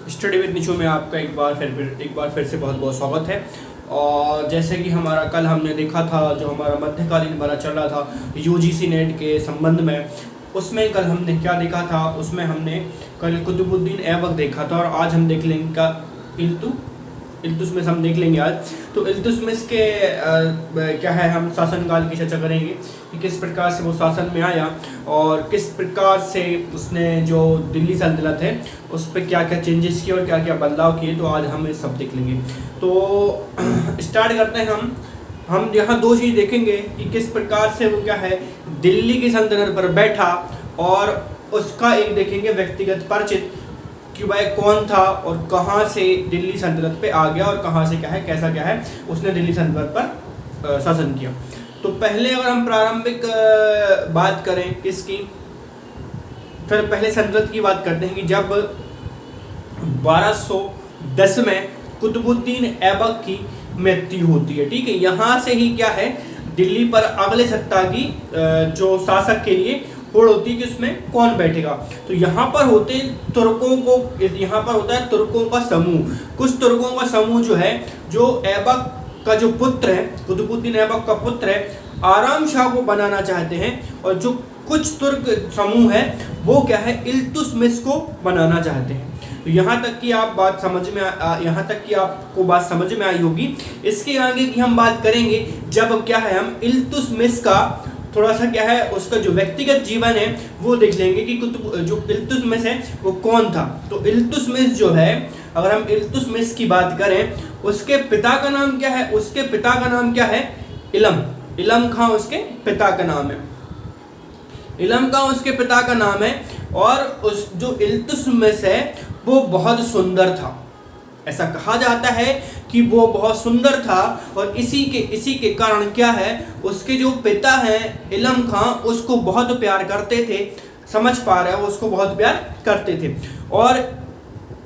Study with Nishu में आपका एक बार फिर से बहुत बहुत स्वागत है। और जैसे कि हमारा कल हमने देखा था, जो हमारा मध्यकालीन भरा चल रहा था यूजीसी नेट के संबंध में, उसमें कल हमने क्या देखा था। उसमें हमने कल कुतुबुद्दीन ऐबक देखा था और आज हम देख लेंगे का इल्तुतमिश हम देख लेंगे आज। तो इल्तुतमिश के क्या है, हम शासनकाल की चर्चा करेंगे कि किस प्रकार से वो शासन में आया और किस प्रकार से उसने जो दिल्ली सल्तनत है उस पर क्या क्या चेंजेस किए और क्या क्या बदलाव किए। तो आज हम ये सब देख लेंगे। तो स्टार्ट करते हैं। हम यहाँ दो चीज़ देखेंगे कि किस प्रकार से वो क्या है दिल्ली की सल्तनत पर बैठा, और उसका एक देखेंगे व्यक्तिगत परिचित कि भाई कौन था और कहाँ से दिल्ली सल्तनत पे आ गया और कहाँ से क्या है कैसा क्या है उसने दिल्ली सल्तनत पर शासन किया। तो पहले अगर हम प्रारंभिक बात करें किसकी, फिर पहले सल्तनत की बात करते हैं कि जब 1210 में कुतुबुद्दीन ऐबक की मृत्यु होती है। ठीक है, यहाँ से ही क्या है दिल्ली पर अगले सत्ता की जो शासक के लिए होड़ होती है कि उसमें कौन बैठेगा। तो यहाँ पर होते तुर्कों को, यहाँ पर होता है तुर्कों का समूह। कुछ तुर्कों का समूह जो है, जो ऐबक का जो पुत्र है, कुतुबुद्दीन ऐबक का पुत्र है, आराम शाह को बनाना चाहते हैं, और जो कुछ तुर्क समूह है वो क्या है इल्तुतमिश को बनाना चाहते हैं। तो यहाँ तक की आप बात समझ में यहाँ तक की आपको बात समझ में आई होगी। इसके आगे की हम बात करेंगे जब क्या है हम इल्तुतमिश का थोड़ा सा क्या है उसका जो व्यक्तिगत जीवन है वो देख लेंगे कि जो इल्तुतमिश है वो कौन था। तो इल्तुतमिश जो है, अगर हम इल्तुतमिश की बात करें, उसके पिता का नाम क्या है, उसके पिता का नाम क्या है इलम खां उसके पिता का नाम है। इलम खां उसके पिता का नाम है, और उस जो इल्तुतमिश है वो बहुत सुंदर था। ऐसा कहा जाता है कि वो बहुत सुंदर था, और इसी के कारण क्या है उसके जो पिता हैं इलम खां उसको बहुत प्यार करते थे। समझ पा रहे हो, उसको बहुत प्यार करते थे। और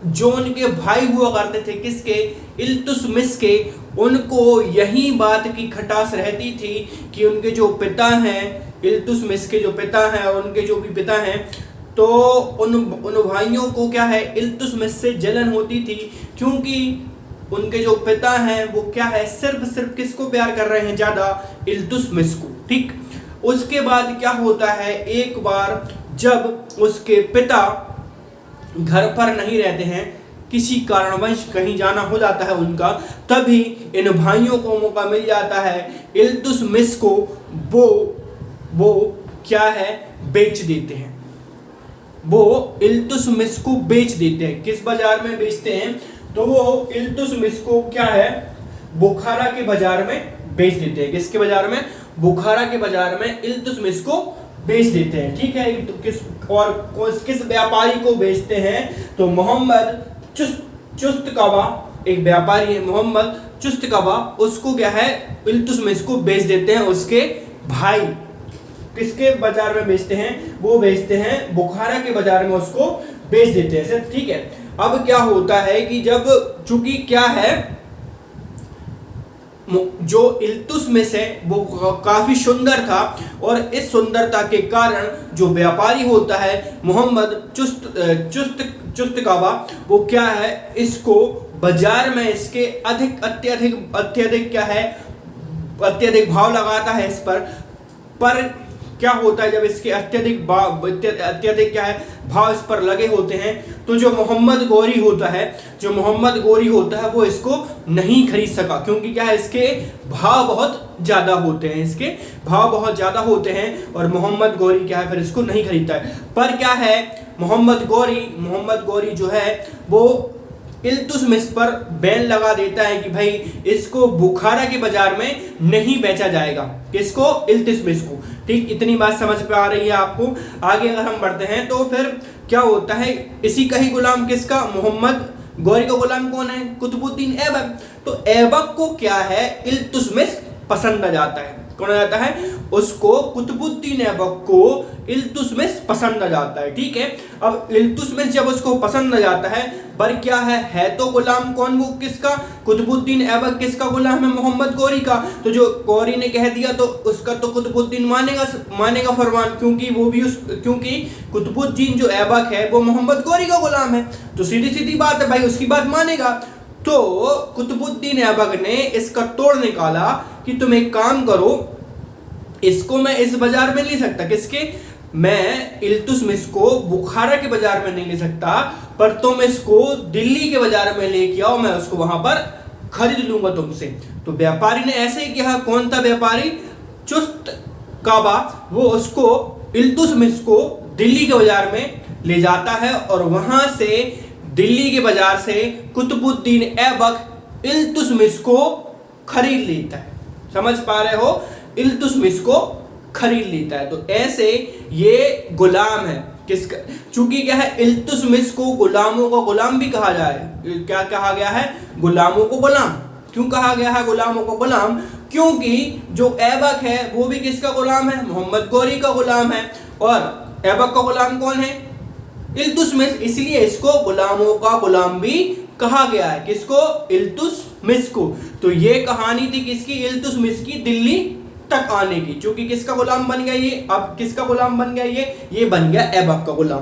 जो उनके भाई हुआ करते थे किसके, इल्तुतमिश के, उनको यही बात की खटास रहती थी कि उनके जो पिता हैं, इल्तुतमिश के जो पिता हैं और उनके जो भी पिता हैं, तो उन भाइयों को क्या है इल्तुतमिश से जलन होती थी, क्योंकि उनके जो पिता हैं वो क्या है सिर्फ किसको प्यार कर रहे हैं ज़्यादा, इल्तुतमिश को। ठीक, उसके बाद क्या होता है, एक बार जब उसके पिता घर पर नहीं रहते हैं, किसी कारणवश कहीं जाना हो जाता है उनका, तभी इन भाइयों को मौका मिल जाता है इल्तुतमिश को वो क्या है बेच देते हैं। वो इल्तुतमिश को बेच देते हैं। किस बाजार में बेचते हैं, तो वो इल्तुतमिश को क्या है बुखारा के बाजार में बेच देते हैं। किसके बाजार में, बुखारा के बाजार में इल्तुतमिश को बेच देते हैं। ठीक है, तो किस व्यापारी को बेचते हैं, तो मोहम्मद चुस्तकवा, एक व्यापारी है मोहम्मद चुस्तकवा, उसको क्या है इल्तुतमिश को बेच देते हैं उसके भाई। किसके बाजार में बेचते हैं, वो बेचते हैं बुखारा के बाजार में, उसको बेच देते हैं सर। ठीक है, अब क्या होता है कि जब चूंकि क्या है जो इल्तुतमिश है वो काफी सुंदर था, और इस सुंदरता के कारण जो व्यापारी होता है मोहम्मद चुस्तकवा, वो क्या है इसको बाजार में इसके अत्यधिक क्या है अत्यधिक भाव लगाता है इस पर क्या होता है जब इसके अत्यधिक क्या है भाव इस पर लगे होते हैं, तो जो मोहम्मद गोरी होता है वो इसको नहीं खरीद सका, क्योंकि क्या है इसके भाव बहुत ज़्यादा होते हैं और मोहम्मद गोरी क्या है फिर इसको नहीं खरीदता है। पर क्या है मोहम्मद गोरी जो है वो इल्तुतमिश पर बैन लगा देता है कि भाई इसको बुखारा के बाजार में नहीं बेचा जाएगा, किसको, इल्तुतमिश को। ठीक, इतनी बात समझ पे आ रही है आपको। आगे अगर हम बढ़ते हैं तो फिर क्या होता है, इसी का ही गुलाम किसका, मोहम्मद गोरी का गुलाम कौन है, कुतुबुद्दीन ऐबक। तो ऐबक को क्या है इल्तुतमिश पसंद आ जाता है। कौन आ जाता है, उसको कुतुबुद्दीन ऐबक को इल्तुतमिश पसंद आ जाता है। ठीक है, अब इल्तुतमिश जब उसको पसंद आ जाता है, पर क्या है तो गुलाम कौन, वो किसका, कुतुबुद्दीन ऐबक किसका गुलाम है, मोहम्मद गौरी का। तो जो गौरी ने कह दिया तो उसका तो कुतुबुद्दीन मानेगा फरमान, क्योंकि कुतुबुद्दीन जो ऐबक है वो मोहम्मद गौरी का गुलाम है, तो सीधी सीधी बात है भाई, उसकी बात मानेगा। तो कुतुबुद्दीन ऐबक ने इसका तोड़ निकाला कि तुम एक काम करो, इसको मैं इस बाजार में ले सकता, किसके, मैं इल्तुतमिश को बुखारा के बाजार में नहीं ले सकता, पर तुम इसको दिल्ली के बाजार में लेके आओ, मैं उसको वहां पर खरीद लूंगा तुमसे। तो व्यापारी ने ऐसे ही किया। कौन था व्यापारी, चुस्त काबा, वो उसको इल्तुतमिश को दिल्ली के बाजार में ले जाता है और वहां से दिल्ली के बाजार से कुतुबुद्दीन ऐबक इल्तुतमिश को खरीद लेता है। समझ पा रहे हो, इल्तुतमिश को खरीद लेता है। तो ऐसे ये गुलाम है किसका, चूंकि क्या है, इल्तुतमिश को गुलामों का गुलाम भी कहा जाए। क्या कहा गया है, गुलामों को गुलाम। क्यों कहा गया है गुलामों को गुलाम, क्योंकि जो ऐबक है वो भी किसका गुलाम है, मोहम्मद गौरी का गुलाम है, और ऐबक का गुलाम कौन है, इल्तुतमिश, इसलिए इसको गुलामों का गुलाम भी कहा गया है। किसको, इल्तुतमिश को। तो ये कहानी थी किसकी, इल्तुतमिश की दिल्ली तक आने की। क्योंकि किसका गुलाम बन गया ये, अब किसका गुलाम बन गया ये बन गया ऐबक का गुलाम।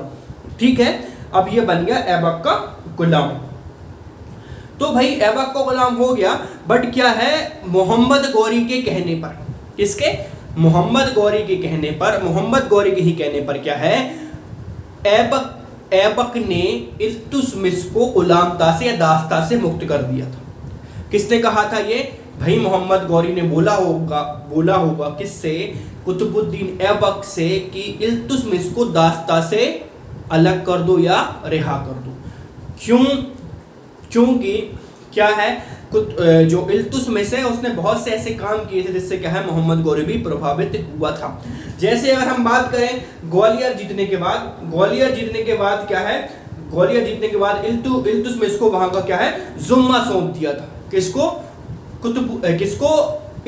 ठीक है, अब ये बन गया ऐबक का गुलाम। तो भाई ऐबक का गुलाम हो गया, बट क्या है, मोहम्मद गौरी के कहने पर, किसके, मोहम्मद गौरी के कहने पर, मोहम्मद गौरी के ही कहने पर क्या है, ऐबक ने इल्तुतमिश को गुलामता से या दास्ता से मुक्त कर दिया था। किसने कहा था ये, भाई मोहम्मद गौरी ने बोला होगा किससे, कुतुबुद्दीन ऐबक से, कि इल्तुतमिश को दास्ता से अलग कर दो या रिहा कर दो। क्यों, क्योंकि क्या है, जो इल्तुतमिश है उसने बहुत से ऐसे काम किए थे जिससे क्या है, मोहम्मद गौरी भी प्रभावित हुआ था। जैसे अगर हम बात करें ग्वालियर जीतने के बाद क्या है, ग्वालियर जीतने के बाद इल्तुतमिश को वहां का क्या है, जुम्मा सौंप दिया था। किसको,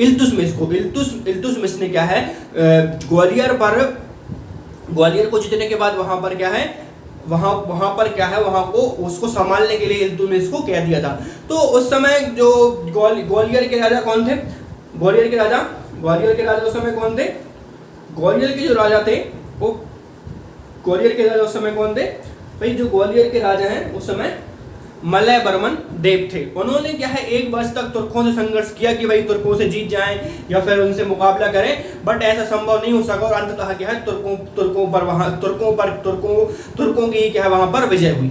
इल्तुतमिश को। इल्तुतमिश ने क्या है, ग्वालियर को जीतने के बाद वहां पर क्या है, वहां को उसको संभालने के लिए इल्तुतमिश को कह दिया था। तो उस समय जो ग्वालियर के राजा कौन थे, ग्वालियर के राजा उस समय कौन थे, ग्वालियर के जो राजा थे वो, ग्वालियर के राजा उस समय कौन थे भाई, जो ग्वालियर के राजा हैं उस समय मलय बर्मन देव थे। उन्होंने क्या है, एक वर्ष तक तुर्कों से संघर्ष किया कि भाई तुर्कों से जीत जाएं या फिर उनसे मुकाबला करें, बट ऐसा संभव नहीं हो सका और अंततः क्या है, तुर्कों की क्या है वहां पर विजय हुई।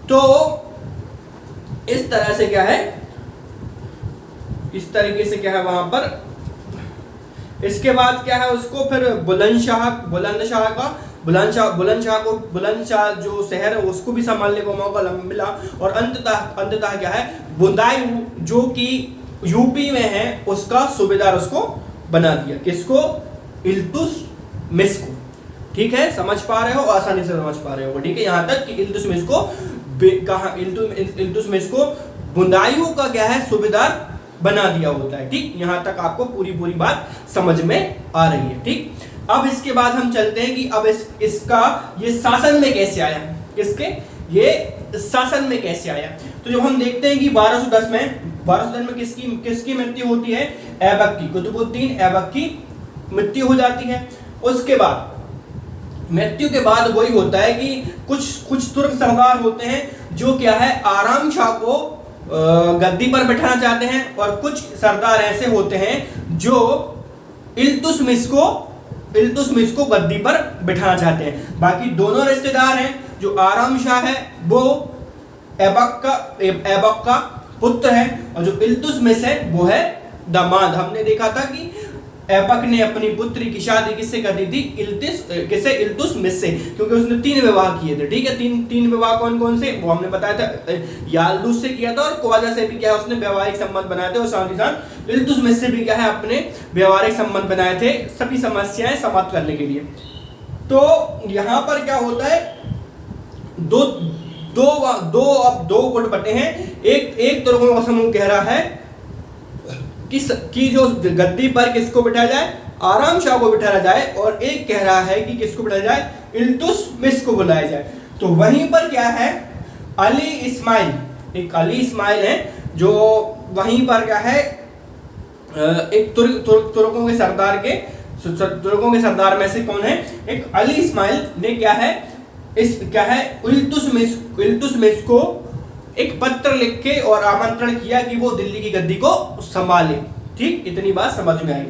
तो इस तरह से क्या है, इस तरीके से क्या है वहां पर। इसके बाद क्या है, उसको फिर बुलंदशाह जो शहर है उसको भी संभालने को मौका मिला और अंततः क्या है, बदायूं जो कि यूपी में है उसका सूबेदार उसको बना दिया। किसको, इल्तुतमिश को। ठीक है, समझ पा रहे हो, आसानी से समझ पा रहे हो। ठीक है, यहाँ तक कि इल्तुतमिश को बदायूं का क्या है, सूबेदार बना दिया होता है। ठीक, यहाँ तक आपको पूरी बात समझ में आ रही है। ठीक, अब इसके बाद हम चलते हैं कि अब इसका ये शासन में कैसे आया, ये शासन में कैसे आया। तो जब हम देखते हैं कि 1210 में किसकी मृत्यु होती है, ऐबक की, कुतुबुद्दीन ऐबक की मृत्यु हो जाती है। उसके बाद मृत्यु के बाद वही होता है कि कुछ तुर्क सरदार होते हैं जो क्या है, आराम शाह को गद्दी पर बैठाना चाहते हैं, और कुछ सरदार ऐसे होते हैं जो इल्तुतमिश को गद्दी पर बिठाना चाहते हैं। बाकी दोनों रिश्तेदार हैं, जो आराम शाह है वो ऐबक का पुत्र है, और जो इल्तुतमिश है वो है दामाद। हमने देखा था कि ऐबक ने अपनी पुत्री की शादी किससे कर दी थी, इल्तुतमिश से, क्योंकि उसने 3 विवाह किए थे। ठीक है, तीन विवाह कौन से, वो हमने बताया था, याल्दुस से किया था और ख्वाजा से भी क्या है उसने व्यवहारिक संबंध बनाए थे, और साथ ही साथ इल्तुतमिश से भी क्या है अपने व्यवहारिक संबंध बनाए थे सभी समस्याएं समाप्त करने के लिए। तो यहाँ पर क्या होता है, दो गुट बटे हैं। एक तुर्कों का समूह कह रहा है कि जो गद्दी पर किसको बिठाया जाए, आराम शाह को बिठाया जाए, और एक कह रहा है कि किसको बिठाया जाए, इल्तुतमिश को बुलाया जाए। तो वहीं पर क्या है, अली इस्माइल, एक अली इस्माइल है जो वहीं पर क्या है, एक तुर्कों के सरदार में से कौन है, एक अली इस्माइल ने क्या है, इल्तुतमिश को एक पत्र लिख के और आमंत्रण किया कि वो दिल्ली की गद्दी को संभाले। ठीक, इतनी बात समझ में आई।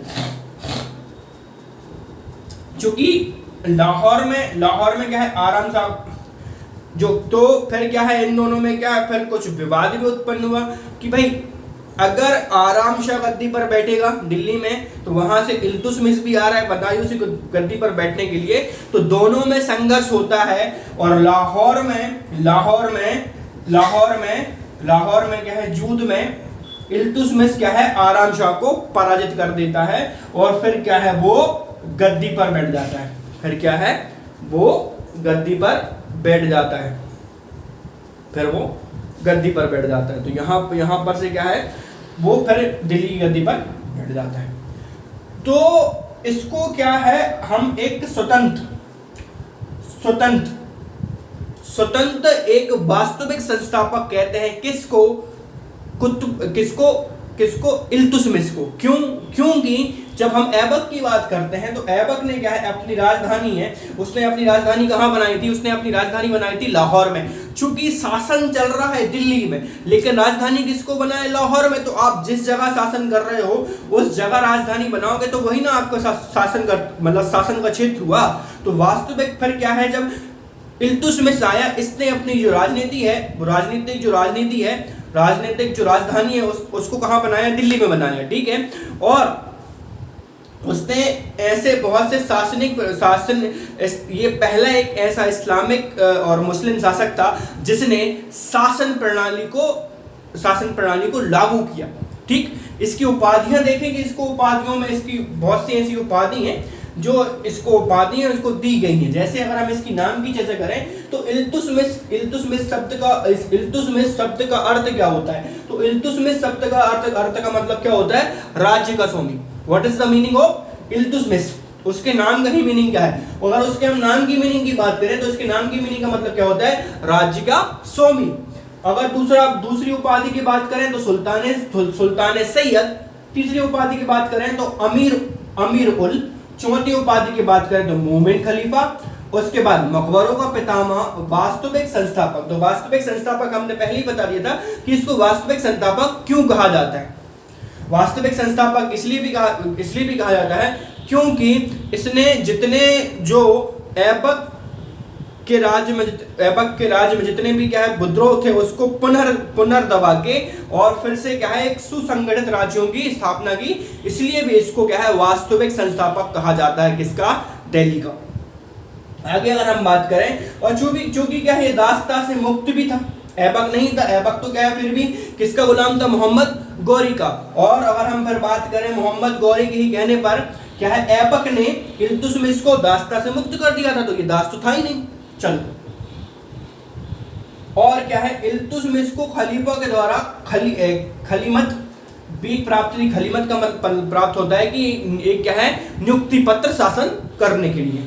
चूंकि लाहौर में क्या है, आराम साहब जो, तो फिर क्या है, इन दोनों में क्या है, फिर कुछ विवाद भी उत्पन्न हुआ कि भाई अगर आराम शाह गद्दी पर बैठेगा दिल्ली में, तो वहां से इल्तुतमिश भी आ रहा है बदायूं से गद्दी पर बैठने के लिए, तो दोनों में संघर्ष होता है। और लाहौर में क्या है, जूद में इल्तुतमिश क्या है, आराम शाह को पराजित कर देता है, और फिर क्या है, वो गद्दी पर बैठ जाता है। फिर क्या है, वो गद्दी पर बैठ जाता है, फिर वो गद्दी पर बैठ जाता है। तो यहाँ पर से क्या है, वो फिर दिल्ली की गद्दी पर बैठ जाता है। तो इसको क्या है, हम एक स्वतंत्र एक वास्तविक संस्थापक कहते हैं। किसको इल्तुतमिश को। क्योंकि जब हम ऐबक की बात करते हैं, तो ऐबक ने क्या है, अपनी राजधानी है, उसने अपनी राजधानी कहाँ बनाई थी, उसने अपनी राजधानी बनाई थी लाहौर में। चूंकि शासन चल रहा है दिल्ली में, लेकिन राजधानी किसको बनाए, लाहौर में। तो आप जिस जगह शासन कर रहे हो उस जगह राजधानी बनाओगे, तो वही ना आपका शासन का क्षेत्र हुआ। तो वास्तविक फिर क्या है, जब इल्तुतमिश आया, इसने अपनी जो राजनीति है, राजनीतिक जो राजधानी है उसको कहाँ बनाया, दिल्ली में बनाया। ठीक है, और उसने ऐसे बहुत से ये पहला एक ऐसा इस्लामिक और मुस्लिम शासक था जिसने शासन प्रणाली को लागू किया। ठीक, इसकी उपाधियां देखेंगे, इसको उपाधियों में इसकी बहुत सी ऐसी उपाधि हैं जो इसको दी गई हैं। जैसे अगर हम इसकी नाम की चर्चा करें, तो इल्तुतमिश शब्द का अर्थ क्या होता है, तो इल्तुतमिश शब्द का अर्थ का मतलब क्या होता है, राज्य का स्वामी। What is the meaning of Iltutmish, उसके नाम का ही मीनिंग क्या है। अगर उसके हम नाम की मीनिंग की बात करें, तो उसके नाम की मीनिंग का मतलब क्या होता है, राज्य का स्वामी। अगर दूसरी उपाधि की बात करें, तो सुल्तान सैयद। तीसरी उपाधि की बात करें तो अमीर उल। चौथी उपाधि की बात करें तो मोमिन खलीफा। उसके बाद मकबरों का पितामह, वास्तविक संस्थापक। तो वास्तविक संस्थापक हमने पहले ही बता दिया था कि इसको वास्तविक संस्थापक क्यों कहा जाता है। वास्तविक संस्थापक इसलिए भी कहा जाता है क्योंकि इसने जितने जो ऐबक के राज्य में जितने भी क्या है विद्रोह थे, उसको पुनर्दबा के और फिर से क्या है एक सुसंगठित राज्यों की स्थापना की। इसलिए भी इसको क्या है वास्तविक संस्थापक कहा जाता है, किसका, दिल्ली का। आगे अगर हम बात करें, और चूंकि क्या है दास्ता से मुक्त भी था, ऐबक नहीं था, ऐबक तो क्या है फिर भी किसका गुलाम था, मोहम्मद गौरी का। और अगर हम फिर बात करें मोहम्मद गौरी के ही कहने पर क्या है ऐबक ने इल्तुतमिश को दास्ता से मुक्त कर दिया था, तो ये दास्त तो था ही नहीं। चलो, और क्या है इल्तुतमिश को खलीफा के द्वारा खलीमत भी प्राप्त हुई। खलीमत का मतलब प्राप्त होता है कि एक क्या है नियुक्ति पत्र शासन करने के लिए।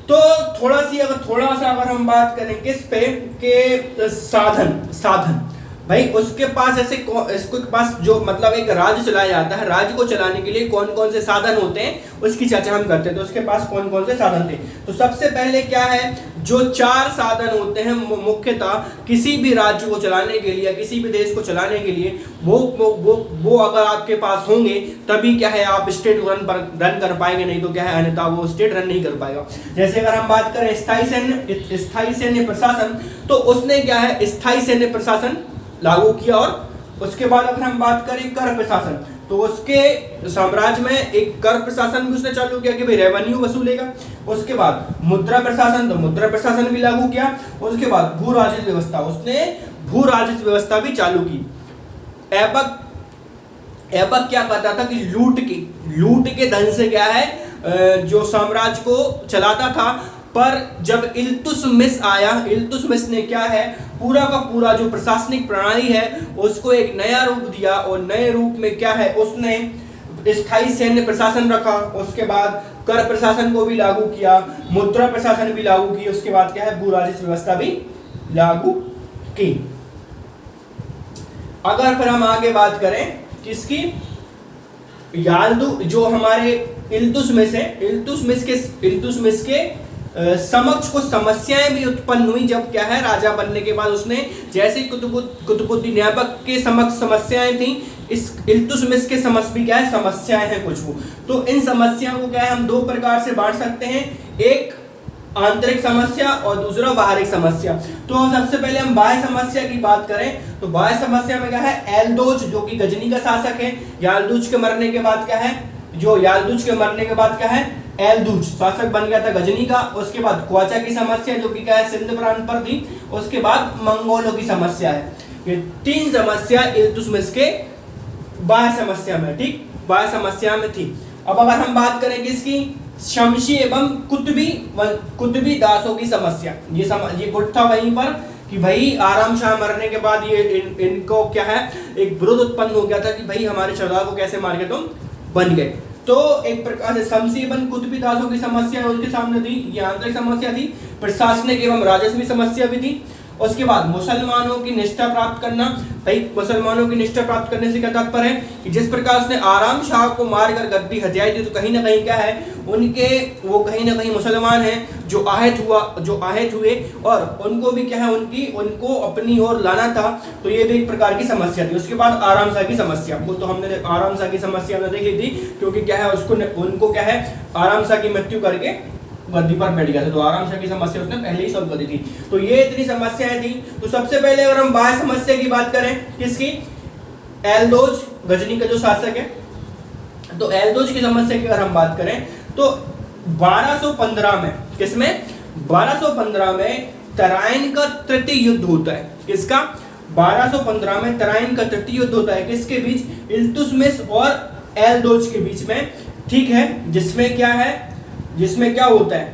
तो थोड़ा सा अगर हम बात करें किस पे के साधन भाई उसके पास इसके पास जो मतलब एक राज्य चलाया जाता है, राज्य को चलाने के लिए कौन कौन से साधन होते हैं उसकी चर्चा हम करते हैं। तो उसके पास कौन कौन से साधन थे, तो सबसे पहले क्या है जो 4 साधन होते हैं मुख्यतः किसी भी राज्य को चलाने के लिए, किसी भी देश को चलाने के लिए, वो अगर आपके पास होंगे तभी क्या है आप स्टेट रन कर पाएंगे, नहीं तो क्या है अन्यथा वो स्टेट रन नहीं कर पाएगा। जैसे अगर हम बात करें स्थायी सैन्य प्रशासन, तो उसने क्या है स्थायी सैन्य प्रशासन लागू किया। और उसके बाद अगर हम बात करें कर प्रशासन, तो उसके साम्राज्य में एक कर प्रशासन भी उसने चालू किया कि भाई रेवेन्यू वसूलेगा। उसके बाद मुद्रा प्रशासन, तो मुद्रा प्रशासन भी लागू किया। उसके बाद भू राजस्व व्यवस्था, उसने भू राजस्व व्यवस्था भी चालू की। ऐबक क्या कहता था कि लूट के धन से क्या है जो साम्राज्य को चलाता था पर जब इल्तुतमिश आया, इल्तुतमिश ने क्या है पूरा का पूरा जो प्रशासनिक प्रणाली है उसको एक नया रूप दिया, और नए रूप में क्या है उसने स्थायी सैन्य प्रशासन रखा, उसके बाद कर प्रशासन को भी लागू किया, मुद्रा प्रशासन भी लागू की, उसके बाद क्या है भू राजस्व व्यवस्था भी लागू की। अगर फिर हम आगे बात करें किसकी, याल्दु जो हमारे इल्तुतमिश है, इल्तुतमिश के समक्ष कुछ समस्याएं भी उत्पन्न हुई। जब क्या है राजा बनने के बाद उसने जैसे कुतुबुद्दीन ऐबक के समक्ष समस्याएं थी, इस इल्तुतमिश के समक्ष भी क्या है समस्याएं हैं कुछ वो। तो इन समस्याओं को क्या है हम दो प्रकार से बांट सकते हैं, एक आंतरिक समस्या और दूसरा बाहरी समस्या। तो सबसे पहले हम बाह्य समस्या की बात करें तो बाह्य समस्या में क्या है एल्दोज जो कि गजनी का शासक है, याल्दुज के मरने के बाद क्या है, जो याल्दुज के मरने के बाद क्या है एल्दुज शासक बन गया था गजनी का। उसके बाद क्वाचा की समस्या जो कि क्या है सिंध प्रांत पर थी, उसके बाद मंगोलों की समस्या है। ये तीन समस्या इल्तुतमिश के बाह्य समस्या में, ठीक बाह्य समस्या में थी। अब अगर हम बात करें किसकी, शमशी एवं कुतुबी दासों की समस्या, ये गुट था वहीं पर कि भाई आराम शाह मरने के बाद ये इनको क्या है एक विरोध उत्पन्न हो गया था कि भाई हमारे सरदार को कैसे मार के तुम बन गए। तो एक प्रकार से शमशी एवं कुतुबी दासों की समस्या उनके सामने थी, ये आंतरिक समस्या थी। प्रशासनिक एवं राजस्वी समस्या भी थी। उसके बाद मुसलमानों की निष्ठा प्राप्त करना, भाई मुसलमानों की निष्ठा प्राप्त करने से क्या तात्पर्य है कि जिस प्रकार उसने आराम शाह को मारकर गद्दी हथियाई थी, तो कहीं ना कहीं क्या है उनके वो कहीं ना कहीं मुसलमान हैं जो आहत हुए और उनको भी क्या है उनको अपनी ओर लाना था। तो ये भी एक प्रकार की समस्या थी। उसके बाद आराम शाह की समस्या, वो तो हमने आराम शाह की समस्या में देखी थी, क्योंकि क्या है उनको क्या है आराम शाह की मृत्यु करके गद्दी पर बैठ गया था, तो आराम शाह की समस्या उसने पहले ही सॉल्व कर दी थी। तो ये इतनी समस्याएं थी। तो सबसे पहले अगर हम बाह्य समस्या की बात करें किसकी, एल्दोज गजनी का जो शासक है, तो एल्दोज की समस्या की अगर हम बात करें तो 1215 में किसमें 1215 में तराइन का तृतीय युद्ध होता है। किसका 1215 में तराइन का तृतीय युद्ध होता है, किसके बीच, इल्तुतमिश और एल्दोज के बीच में, ठीक है। जिसमें क्या होता है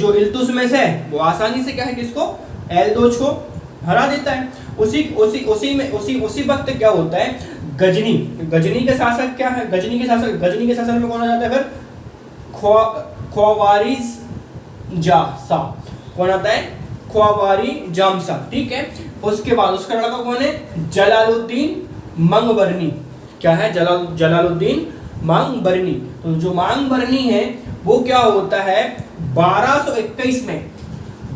इल्तुतमिश है वो आसानी से क्या है किसको एल्दोज को हरा देता है। उसी वक्त क्या होता है गजनी के शासक क्या है, गजनी के शासन में कौन आ जाता है फिर ख्वारिज़जा कौन आता है, ख्वारिज़जा, ठीक है। उसके बाद उसका लड़का कौन है, जलालुद्दीन मंगबरनी, क्या है जलालुद्दीन मांगबरनी। तो जो मांगबरनी है वो क्या होता है 1221 में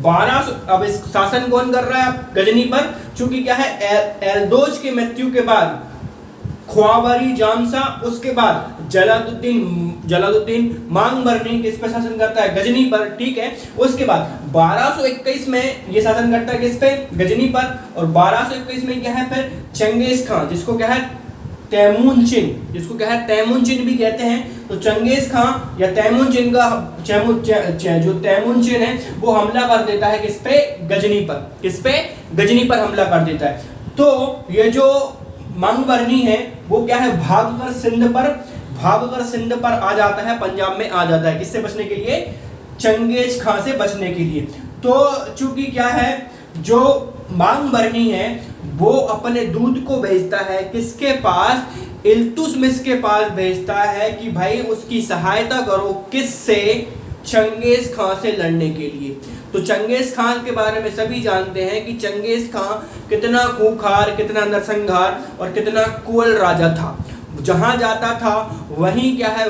1200, अब इस शासन कौन कर रहा है गजनी पर, चूंकि क्या है एल्दोज की मृत्यु के बाद ख्वारिज़जा, उसके बाद जलालुद्दीन मांगबरनी किस पर शासन करता है, गजनी पर, ठीक है। उसके बाद 1221 में ये शासन करता है किस पे, गजनी पर। और 1221 में क्या है फिर चंगेज खान, जिसको क्या है तैमूरचिन भी कहते हैं। तो चंगेज खान या तैमूरचिन का जो तैमूरचिन है वो हमला कर देता है किस पे, गजनी पर हमला कर देता है। तो ये जो मांगबरनी है वो क्या है भागकर सिंध पर आ जाता है, पंजाब में आ जाता है, किससे बचने के लिए, चंगेज खान से बचने के लिए। तो चूंकि क्या है जो मांगबरनी है वो अपने दूत को भेजता है किसके पास, इल्तुतमिश के पास भेजता है कि भाई उसकी सहायता करो, किससे, चंगेज खान से लड़ने के लिए। तो चंगेज खान के बारे में सभी जानते हैं कि चंगेज खान कितना खूंखार, कितना नरसंहार और कितना क्रूर राजा था। जहां जाता था वहीं क्या है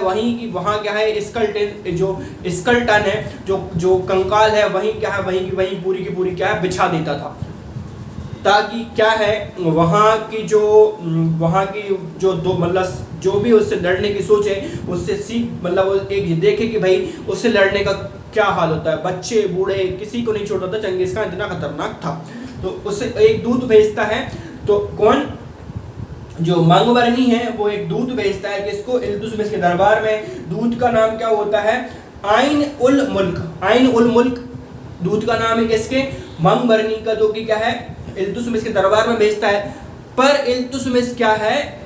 स्कल्टन है जो कंकाल है वहीं पूरी की पूरी क्या है बिछा देता था, ताकि क्या है वहाँ की जो दो मतलब जो भी उससे लड़ने की सोचे उससे सीख, मतलब वो एक देखे कि भाई उससे लड़ने का क्या हाल होता है, बच्चे बूढ़े किसी को नहीं छोड़ता था, चंगेज खान इतना खतरनाक था। तो उससे एक दूत भेजता है, तो कौन, जो मांगबरनी है वो एक दूत भेजता है किसको, इल्तुतमिश के दरबार में। दूत का नाम क्या होता है, आइन उल मुल्क दूत का नाम है किसके, मांगबरनी का, जो कि क्या है इल्तुतमिश के दरबार में भेजता है। पर इल्तुतमिश क्या है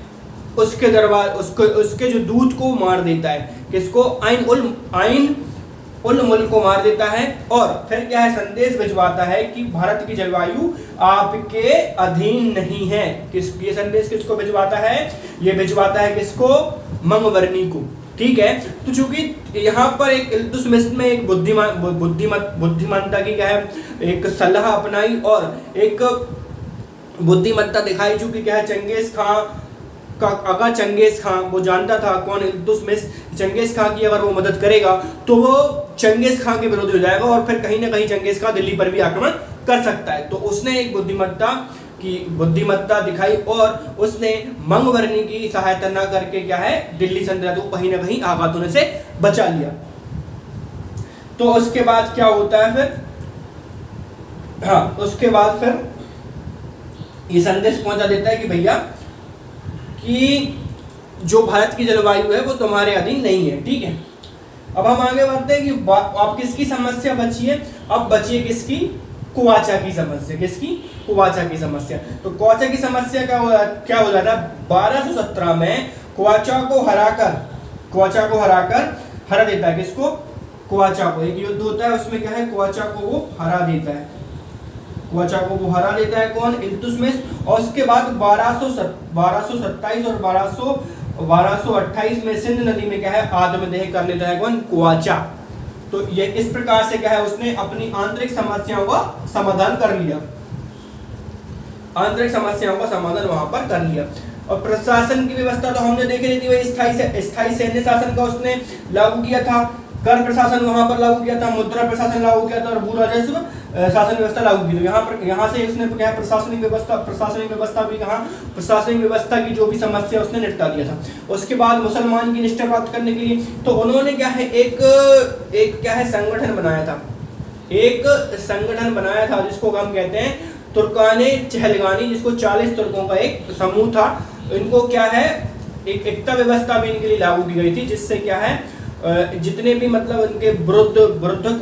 उसके दरबार उसके जो दूत को मार देता है, किसको? आइन उल मुल्क को मार देता है। और फिर क्या है, संदेश भिजवाता है कि भारत की जलवायु आपके अधीन नहीं है। ये संदेश किसको भिजवाता है? ये भिजवाता है किसको? मंगवर्णी को। ठीक है, तो चूंकि यहाँ पर एक इल्तुतमिश में एक बुद्धिमत्ता की क्या है, एक सलाह अपनाई और एक बुद्धिमत्ता दिखाई, चूंकि क्या है, चंगेज खां का, अगर चंगेज खां वो जानता था कौन इल्तुतमिश, चंगेज खां की अगर वो मदद करेगा तो वो चंगेज खां के विरोधी हो जाएगा और फिर कहीं ना कहीं चंगेज खां दिल्ली पर भी आक्रमण कर सकता है। तो उसने एक बुद्धिमत्ता दिखाई और उसने मंगवर्णी की सहायता न करके क्या है, दिल्ली सल्तनत को कहीं ना कहीं आघात होने से बचा लिया। तो उसके बाद क्या होता है फिर? हाँ, उसके बाद फिर ये संदेश पहुंचा देता है कि भैया कि जो भारत की जलवायु है वो तुम्हारे अधीन नहीं है। ठीक है, अब हम आगे बढ़ते हैं कि आप किसकी समस्या बची है? अब बची है किसकी? कुवाचा की समस्या। किसकी? कुवाचा की समस्या। तो कुवाचा की समस्या क्या हो जाता है? 1217 में कुवाचा को हराकर हरा देता है। किसको? कुवाचा को। एक युद्ध होता है, उसमें क्या है, कुवाचा को वो हरा देता है। कुवाचा को वो हरा देता है कौन? इल्तुतमिश। और उसके बाद 1227 और 1228 में सिंध नदी में क्या है, आत्मदेह कर लेता है कौन? कुवाचा। तो ये इस प्रकार से क्या है, उसने अपनी आंतरिक समस्याओं का समाधान कर लिया। आंतरिक समस्याओं का समाधान वहां पर कर लिया। और प्रशासन की व्यवस्था तो हमने देख ली थी, वही स्थायी सैन्य शासन का उसने लागू किया था, कर प्रशासन वहां पर लागू किया था, मुद्रा प्रशासन लागू किया था और भू राजस्व शासन व्यवस्था लागू की। तो यहाँ से उसने क्या है, प्रशासनिक व्यवस्था की जो भी समस्या उसने निपटा दिया था। उसके बाद मुसलमान की निष्ठा प्राप्त करने के लिए तो उन्होंने क्या है, एक क्या है, संगठन बनाया था। एक संगठन बनाया था जिसको हम कहते हैं तुर्काने चहलगानी, जिसको 40 तुर्कों का एक समूह था। इनको क्या है, एक एकता व्यवस्था भी इनके लिए लागू की गई थी, जिससे क्या है, जितने भी मतलब इनके विरुद्ध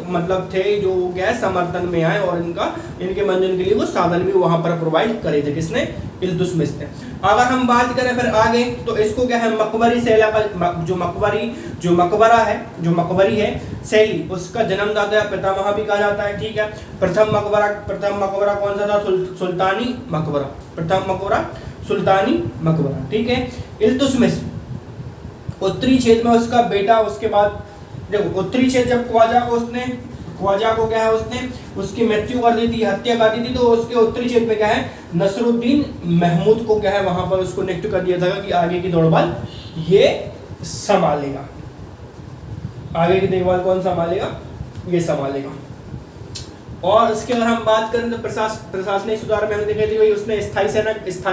मतलब थे जो क्या है समर्थन में आए और इनके मंजन के लिए वो साधन भी वहां पर प्रोवाइड करे थे। किसने? इल्तुतमिश ने। अगर हम बात करें फिर आगे तो इसको क्या है, मकबरी शैली का जो मकबरी है शैली, उसका जन्मदाता या पितामह भी कहा जाता है। ठीक है, प्रथम मकबरा कौन सा था? सुल्तानी मकबरा। प्रथम मकबरा सुल्तानी मकबरा। ठीक है, इल्तुतमिश उत्तरी क्षेत्र में उसका बेटा, उसके बाद देखो उत्तरी क्षेत्र जब ख्वाजा को क्या है, उसने उसकी मृत्यु कर दी थी, हत्या कर दी थी, तो उसके उत्तरी क्षेत्र में क्या है, नसरुद्दीन महमूद को क्या है वहां पर उसको नियुक्त कर दिया था कि आगे की दौड़बाल ये संभालेगा। आगे की देखभाल कौन संभालेगा? ये संभालेगा। और इसके अगर हम बात करें तो प्रशासनिक सुधार में हमने देखी थी, उसने स्थायी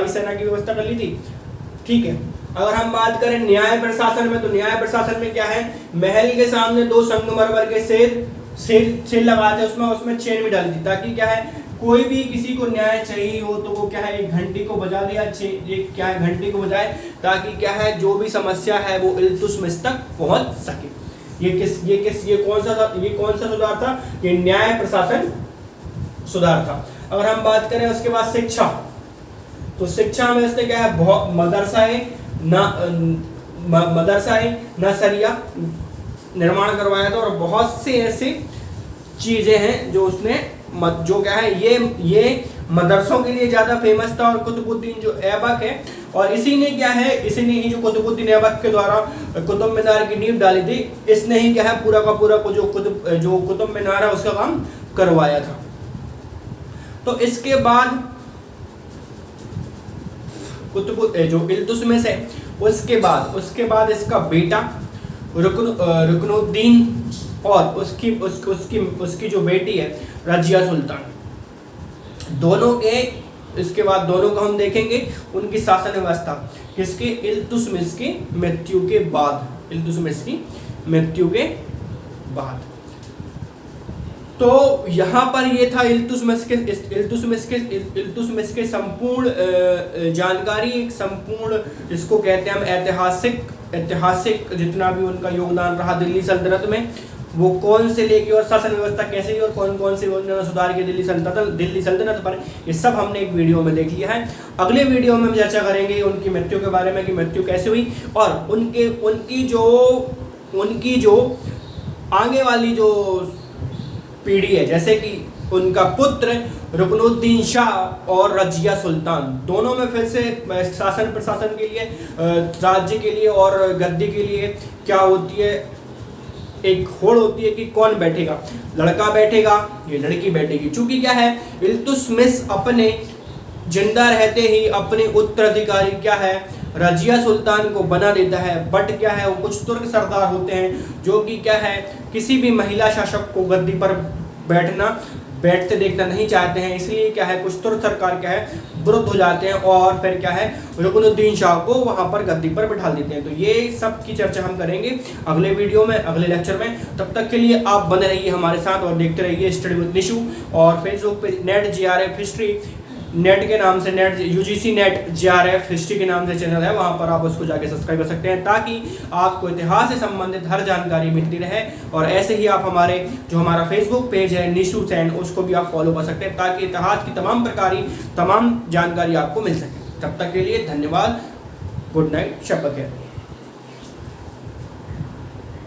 सेना की व्यवस्था कर ली थी। ठीक है, अगर हम बात करें न्याय प्रशासन में तो न्याय प्रशासन में क्या है, महल के सामने 2 संगमरमर के शेर लगाते, उसमें चेन भी डाली थी, ताकि क्या है, कोई भी किसी को न्याय चाहिए हो तो वो क्या है, एक घंटी को बजा दिया, एक क्या है घंटी को बजाए, ताकि क्या है जो भी समस्या है वो इल्तुतमिश तक पहुंच सके। ये कौन सा सुधार था? ये न्याय प्रशासन सुधार था। अगर हम बात करें उसके बाद शिक्षा, तो शिक्षा में इसने क्या है, मदरसाए नसरिया निर्माण करवाया था और बहुत से ऐसे चीजें हैं जो उसने जो क्या है, ये मदरसों के लिए ज्यादा फेमस था। और कुतुबुद्दीन जो ऐबक है, और इसी ने ही जो कुतुबुद्दीन ऐबक के द्वारा कुतुब मीनार की नींव डाली थी, इसने ही क्या है पूरा का पूरा जो कुतुब मीनार है उसका काम करवाया था। तो इसके बाद जो इल्तुतमिश है, उसके बाद इसका बेटा रुकनुद्दीन और उसकी जो बेटी है रजिया सुल्तान, दोनों के इसके बाद दोनों को हम देखेंगे उनकी शासन व्यवस्था किसके, इल्तुतमिश की मृत्यु के बाद। तो यहाँ पर ये था इल्तुतमिश के संपूर्ण जानकारी, एक संपूर्ण जिसको कहते हैं हम ऐतिहासिक जितना भी उनका योगदान रहा दिल्ली सल्तनत में, वो कौन से लेके और शासन व्यवस्था कैसे हुई और कौन कौन से उन्होंने सुधार किए दिल्ली सल्तनत पर, ये सब हमने एक वीडियो में देख लिया है। अगले वीडियो में हम चर्चा करेंगे उनकी मृत्यु के बारे में कि मृत्यु कैसे हुई और उनकी जो आगे वाली जो पीढ़ी है, जैसे कि उनका पुत्र रुकनुद्दीन शाह और रजिया सुल्तान, दोनों में फिर से शासन प्रशासन के लिए, राज्य के लिए और गद्दी के लिए क्या होती है, एक होड़ होती है कि कौन बैठेगा, लड़का बैठेगा ये लड़की बैठेगी। चूंकि क्या है, इल्तुतमिश अपने जिंदा रहते ही अपने उत्तराधिकारी क्या है रजिया सुल्तान को बना देता है। बट क्या है, वो कुछ तुर्क सरदार होते हैं जो कि क्या है किसी भी महिला शासक को गद्दी पर बैठते देखना नहीं चाहते हैं, इसलिए क्या है कुछ तुर्क सरकार क्या है विरुद्ध हो जाते हैं और फिर क्या है रुकनुद्दीन शाह को वहां पर गद्दी पर बिठा देते हैं। तो ये सब की चर्चा हम करेंगे अगले वीडियो में, अगले लेक्चर में। तब तक के लिए आप बने रहिए हमारे साथ और देखते रहिए स्टडी विद निशु। और फेसबुक पे नेट JRF हिस्ट्री नेट के नाम से, net UGC net JRF history के नाम से चैनल है, वहां पर आप उसको जाके सब्सक्राइब कर सकते हैं ताकि आपको इतिहास से संबंधित हर जानकारी मिलती रहे। और ऐसे ही आप हमारा फेसबुक पेज है निशु सैन, उसको भी आप फॉलो कर सकते हैं ताकि इतिहास की तमाम जानकारी आपको मिल सके। तब तक के लिए धन्यवाद, गुड नाइट, शब बखैर।